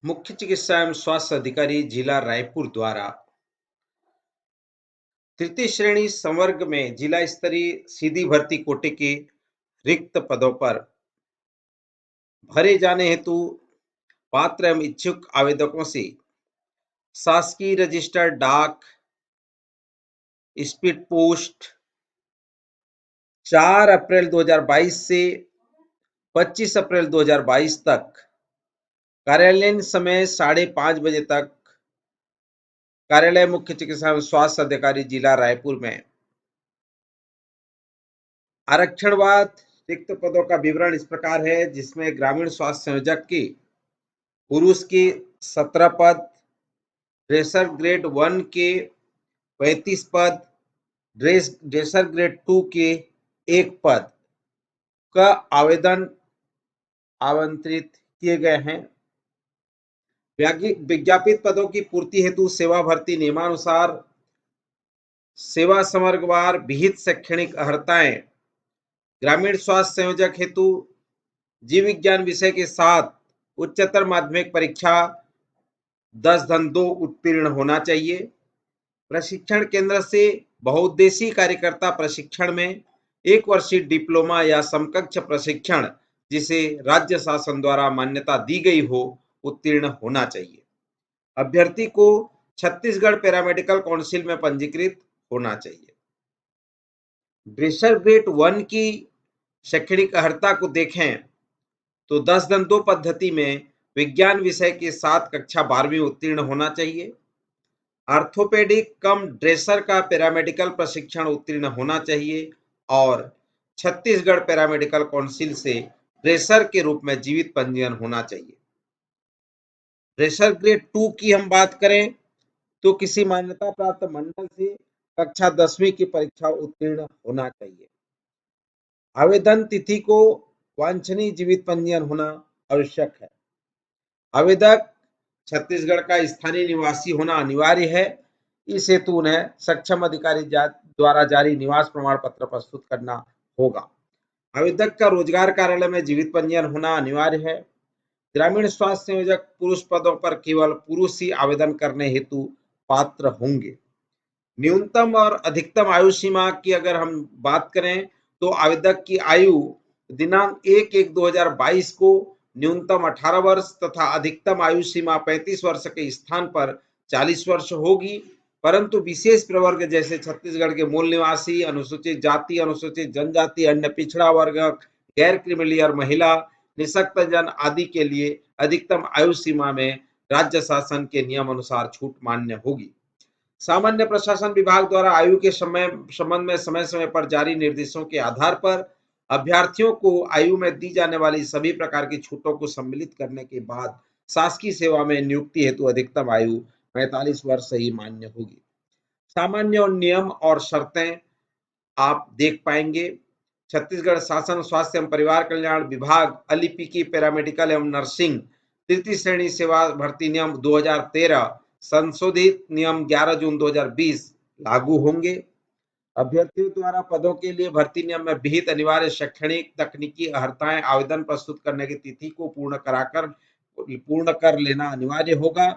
मुख्य चिकित्सा एवं स्वास्थ्य अधिकारी जिला रायपुर द्वारा तृतीय श्रेणी संवर्ग में जिला स्तरीय सीधी भर्ती कोटे के रिक्त पदों पर भरे जाने हेतु पात्र एवं इच्छुक आवेदकों से शासकीय रजिस्टर्ड डाक, स्पीड पोस्ट 4 अप्रैल 2022 से 25 अप्रैल 2022 तक कार्यालयीन समय 5:30 बजे तक कार्यालय मुख्य चिकित्सा एवं स्वास्थ्य अधिकारी जिला रायपुर में आरक्षणवाद रिक्त पदों का विवरण इस प्रकार है, जिसमें ग्रामीण स्वास्थ्य संयोजक की पुरुष के 17 पद, ड्रेसर ग्रेड 1 के 35 पद, ड्रेसर ग्रेड 2 के 1 पद का आवेदन आमंत्रित किए गए हैं। विज्ञापित पदों की पूर्ति हेतु सेवा भर्ती नियमानुसार सेवा समर्गवार विहित शैक्षणिक अर्हताएं ग्रामीण स्वास्थ्य संयोजक हेतु जीव विज्ञान विषय के साथ उच्चतर माध्यमिक परीक्षा 10-2 उत्तीर्ण होना चाहिए। प्रशिक्षण केंद्र से बहुउद्देशीय कार्यकर्ता प्रशिक्षण में 1 वर्षीय डिप्लोमा या समकक्ष प्रशिक्षण जिसे राज्य शासन द्वारा मान्यता दी गई हो उत्तीर्ण होना चाहिए। अभ्यर्थी को छत्तीसगढ़ पैरामेडिकल काउंसिल में पंजीकृत होना चाहिए। ड्रेसर ग्रेड 1 की शैक्षणिक अर्हता को देखें तो 10-2 पद्धति में विज्ञान विषय के साथ कक्षा 12वीं उत्तीर्ण होना चाहिए। ऑर्थोपेडिक कम ड्रेसर का पैरामेडिकल प्रशिक्षण उत्तीर्ण होना चाहिए और छत्तीसगढ़ पैरामेडिकल काउंसिल से ड्रेसर के रूप में जीवित पंजीयन होना चाहिए। ड्रेसर ग्रेड 2 की हम बात करें तो किसी मान्यता प्राप्त मंडल से कक्षा 10वीं की परीक्षा उत्तीर्ण होना चाहिए। आवेदन तिथि को वांछनीय जीवित पंजीयन होना आवश्यक है। आवेदक छत्तीसगढ़ का स्थानीय निवासी होना अनिवार्य है। इस हेतु उन्हें सक्षम अधिकारी द्वारा जारी निवास प्रमाण पत्र प्रस्तुत करना होगा। आवेदक का रोजगार कार्यालय में जीवित पंजीयन होना अनिवार्य है। ग्रामीण स्वास्थ्य संयोजक पुरुष पदों पर केवल पुरुष ही आवेदन करने हेतु पात्र होंगे। न्यूनतम और अधिकतम आयु सीमा की अगर हम बात करें तो आवेदक की आयु दिनांक 1/1/2022 को न्यूनतम 18 वर्ष तथा अधिकतम आयु सीमा 35 वर्ष के स्थान पर 40 वर्ष होगी, परंतु विशेष प्रवर्ग जैसे छत्तीसगढ़ के मूल निवासी, अनुसूचित जाति, अनुसूचित जनजाति, अन्य पिछड़ा वर्ग, गैर क्रीमिलियर महिला, निःशक्त जन आदि के लिए अधिकतम आयु सीमा में राज्य शासन के नियम अनुसार छूट मान्य होगी। सामान्य प्रशासन विभाग द्वारा आयु के संबंध में समय समय पर जारी निर्देशों के आधार पर अभ्यर्थियों को आयु में दी जाने वाली सभी प्रकार की छूटों को सम्मिलित करने के बाद शासकीय सेवा में नियुक्ति हेतु अधिकतम आयु 45 वर्ष ही मान्य होगी। सामान्य नियम और शर्तें आप देख पाएंगे। छत्तीसगढ़ शासन स्वास्थ्य एवं परिवार कल्याण विभाग अलिपिकी पैरामेडिकल एवं नर्सिंग तृतीय श्रेणी सेवा भर्ती नियम 2013 संशोधित नियम 11 जून 2020 लागू होंगे। अभ्यर्थियों द्वारा पदों के लिए भर्ती नियम में विहित अनिवार्य शैक्षणिक तकनीकी अर्हताएं आवेदन प्रस्तुत करने की तिथि को पूर्ण कर लेना अनिवार्य होगा।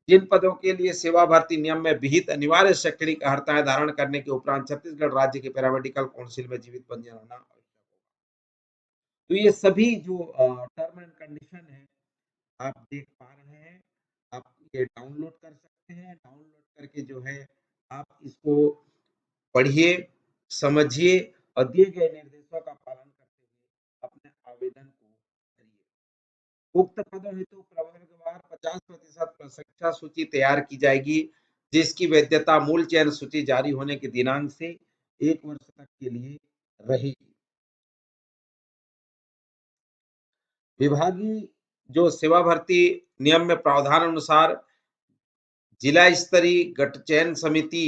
जिन पदों के लिए सेवा भर्ती नियम में विहित अनिवार्य शैक्षणिक अर्हताएं धारण करने के उपरांत छत्तीसगढ़ राज्य के पैरामेडिकल काउंसिल में जीवित पंजीयन होना आवश्यक होगा। तो ये सभी जो टर्म एंड कंडीशन है आप देख पा रहे हैं। आप ये डाउनलोड कर सकते हैं। डाउनलोड करके जो है आप इसको पढ़िए, समझिए और दिए गए निर्देशों का पालन करते हुए अपने आवेदन को करिए। उक्त पदों हेतु प्रवर्गवार 50% प्रशिक्षा सूची तैयार की जाएगी, जिसकी वैधता मूल चयन सूची जारी होने के दिनांक से 1 वर्ष तक के लिए रहेगी। विभागीय जो सेवा भर्ती नियम में प्रावधान अनुसार जिला स्तरीय गठ चयन समिति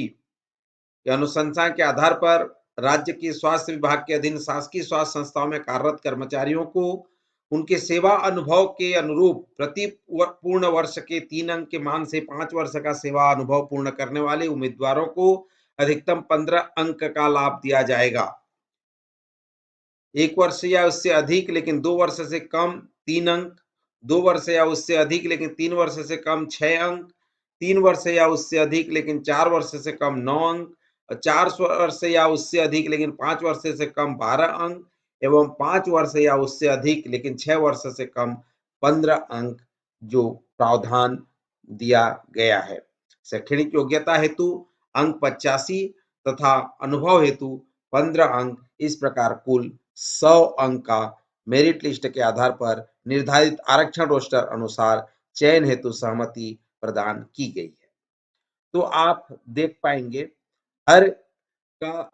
के अनुशंसा के आधार पर राज्य के स्वास्थ्य विभाग के अधीन शासकीय स्वास्थ्य संस्थाओं में कार्यरत कर्मचारियों को उनके सेवा अनुभव के अनुरूप प्रति पूर्ण वर्ष के 3 अंक के मान से 5 वर्ष का सेवा अनुभव पूर्ण करने वाले उम्मीदवारों को अधिकतम 15 अंक का लाभ दिया जाएगा। 1 वर्ष या उससे अधिक लेकिन 2 वर्ष से कम 3 अंक, 2 वर्ष या उससे अधिक लेकिन 3 वर्ष से कम 6 अंक, 3 वर्ष या उससे अधिक लेकिन 4 वर्ष से कम 9 अंक, 4 वर्ष या उससे अधिक लेकिन 5 वर्ष से कम 12 अंक एवं 5 वर्ष या उससे अधिक लेकिन 6 वर्ष से कम 15 अंक जो प्रावधान दिया गया है। शैक्षणिक योग्यता हेतु अंक 85 तथा अनुभव हेतु 15 अंक, इस प्रकार कुल 100 अंक का मेरिट लिस्ट के आधार पर निर्धारित आरक्षण रोस्टर अनुसार चयन हेतु सहमति प्रदान की गई है। तो आप देख पाएंगे हर का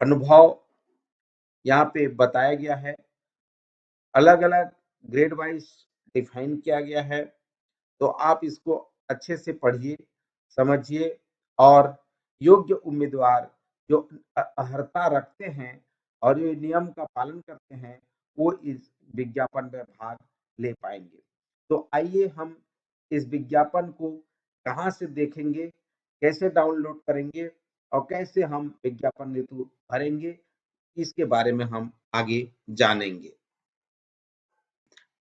अनुभव यहाँ पे बताया गया है, अलग अलग ग्रेड वाइज डिफाइन किया गया है। तो आप इसको अच्छे से पढ़िए, समझिए और योग्य उम्मीदवार जो अर्हता रखते हैं और जो नियम का पालन करते हैं वो इस विज्ञापन में भाग ले पाएंगे। तो आइए हम इस विज्ञापन को कहाँ से देखेंगे, कैसे डाउनलोड करेंगे और कैसे हम विज्ञापन हेतु भरेंगे, इसके बारे में हम आगे जानेंगे।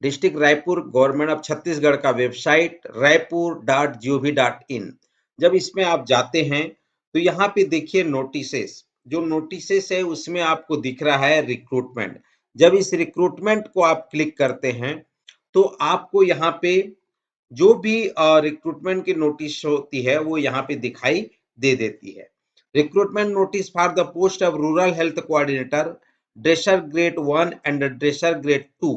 District Raipur government of Chhattisgarh का वेबसाइट raipur.gov.in, जब इसमें आप जाते हैं तो यहाँ पे देखिए नोटिसेस, जो नोटिसेस है उसमें आपको दिख रहा है रिक्रूटमेंट। जब इस रिक्रूटमेंट को आप क्लिक करते हैं तो आपको यहाँ पे जो भी रिक्रूटमेंट की नोटिस होती है वो यहाँ पे दिखाई दे देती है। Recruitment notice for the post of rural health coordinator, dresser grade 1 and dresser grade 2।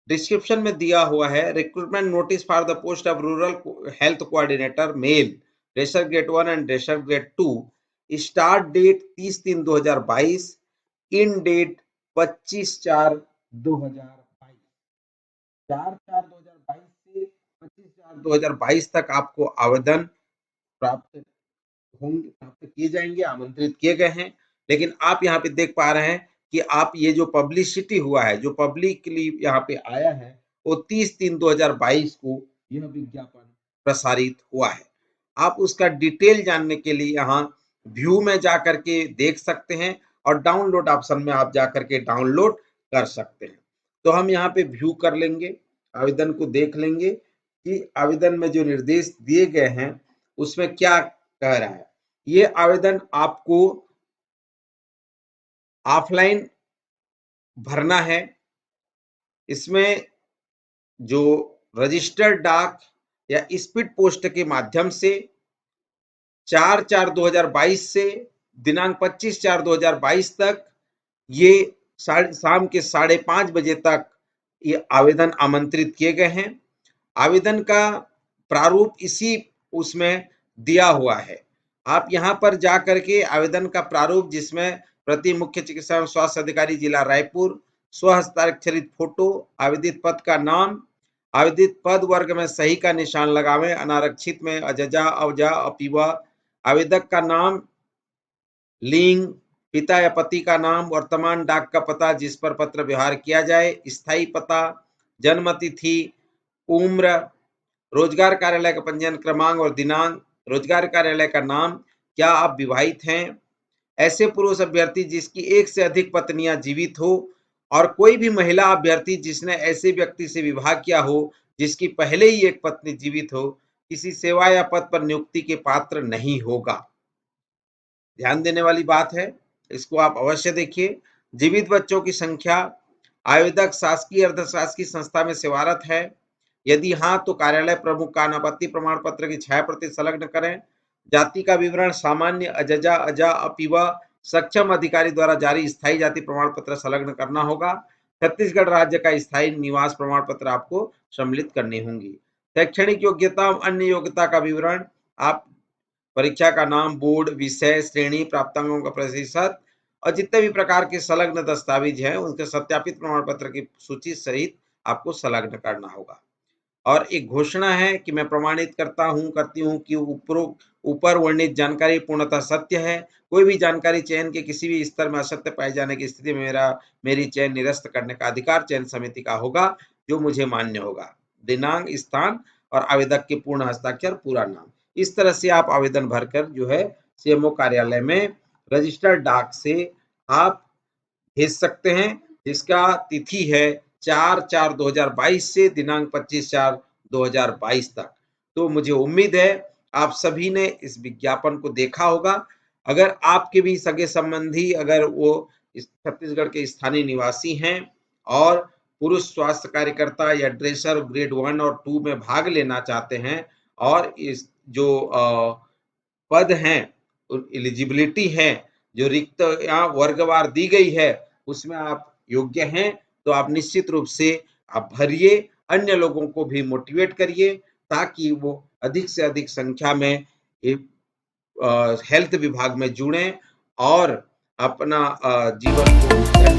Description में दिया हुआ है recruitment notice for the post of rural health coordinator male, dresser grade 1 and dresser grade 2। Start date 30/3/2022, end date 25/4/2022। 4/4/2022 से 25/4/2022 तक आपको आवेदन प्राप्त किए जाएंगे, आमंत्रित किए गए हैं। लेकिन आप यहाँ पे देख पा रहे हैं कि आप ये जो पब्लिसिटी हुआ है, जो पब्लिकली यहाँ पे आया है, वो 30/3/2022 को यह विज्ञापन प्रसारित हुआ है। आप उसका डिटेल जानने के लिए यहाँ व्यू में जा करके देख सकते हैं और डाउनलोड ऑप्शन में आप जा करके डाउनलोड कर सकते हैं। तो हम यहाँ पे व्यू कर लेंगे, आवेदन को देख लेंगे कि आवेदन में जो निर्देश दिए गए हैं उसमें क्या कह रहा है। ये आवेदन आपको ऑफलाइन भरना है। इसमें जो रजिस्टर्ड डाक या स्पीड पोस्ट के माध्यम से 4/4/2022 से दिनांक 25/4/2022 तक ये शाम के 5:30 बजे तक ये आवेदन आमंत्रित किए गए हैं। आवेदन का प्रारूप इसी उसमें दिया हुआ है। आप यहाँ पर जा करके आवेदन का प्रारूप, जिसमें प्रति मुख्य चिकित्सा एवं स्वास्थ्य अधिकारी जिला रायपुर, स्वहस्ताक्षरित फोटो, आवेदित पद का नाम, आवेदित पद वर्ग में सही का निशान लगावें, अनारक्षित में अजजा अवजा अपिवा, आवेदक का नाम, लिंग, पिता या पति का नाम, वर्तमान डाक का पता जिस पर पत्र व्यवहार किया जाए, स्थायी पता, जन्म तिथि, उम्र, रोजगार कार्यालय का पंजीयन क्रमांक और दिनांक, रोजगार कार्यालय का नाम, क्या आप विवाहित हैं, ऐसे पुरुष अभ्यर्थी जिसकी एक से अधिक पत्नियां जीवित हो और कोई भी महिला अभ्यर्थी जिसने ऐसे व्यक्ति से विवाह किया हो जिसकी पहले ही एक पत्नी जीवित हो, किसी सेवा या पद पर नियुक्ति के पात्र नहीं होगा। ध्यान देने वाली बात है, इसको आप अवश्य देखिए। जीवित बच्चों की संख्या, आवेदक शासकीय अर्धशासकीय संस्था में सेवारत है, यदि हाँ तो कार्यालय प्रमुख का अनापत्ति प्रमाण पत्र की छायाप्रति संलग्न करें। जाति का विवरण सामान्य, अजजा अजा अपिवा, सक्षम अधिकारी द्वारा जारी स्थायी जाति प्रमाण पत्र संलग्न करना होगा। छत्तीसगढ़ राज्य का स्थायी निवास प्रमाण पत्र आपको सम्मिलित करनी होंगी। शैक्षणिक योग्यता अन्य योग्यता का विवरण, आप परीक्षा का नाम, बोर्ड, विषय, श्रेणी, प्राप्तांकों का प्रतिशत और जितने भी प्रकार के संलग्न दस्तावेज हैं उनके सत्यापित प्रमाण पत्र की सूची सहित आपको संलग्न करना होगा। और एक घोषणा है कि मैं प्रमाणित करती हूँ कि ऊपर वर्णित जानकारी पूर्णतः सत्य है। कोई भी जानकारी चयन के किसी भी स्तर में असत्य पाए जाने की स्थिति में मेरी चयन निरस्त करने का अधिकार चयन समिति का होगा, जो मुझे मान्य होगा। दिनांक, स्थान और आवेदक के पूर्ण हस्ताक्षर, पूरा नाम। इस तरह से आप आवेदन भरकर जो है सीएमओ कार्यालय में रजिस्टर्ड डाक से आप भेज सकते हैं, जिसका तिथि है 4/4/2022 से दिनांक 25/4/2022 तक। तो मुझे उम्मीद है आप सभी ने इस विज्ञापन को देखा होगा। अगर आपके भी सगे संबंधी अगर वो इस छत्तीसगढ़ के स्थानीय निवासी हैं और पुरुष स्वास्थ्य कार्यकर्ता या ड्रेसर ग्रेड 1 और 2 में भाग लेना चाहते हैं और इस जो पद हैं, एलिजिबिलिटी है, जो रिक्त या वर्गवार दी गई है, उसमें आप योग्य हैं, तो आप निश्चित रूप से आप भरिए, अन्य लोगों को भी मोटिवेट करिए ताकि वो अधिक से अधिक संख्या में हेल्थ विभाग में जुड़ें और अपना जीवन को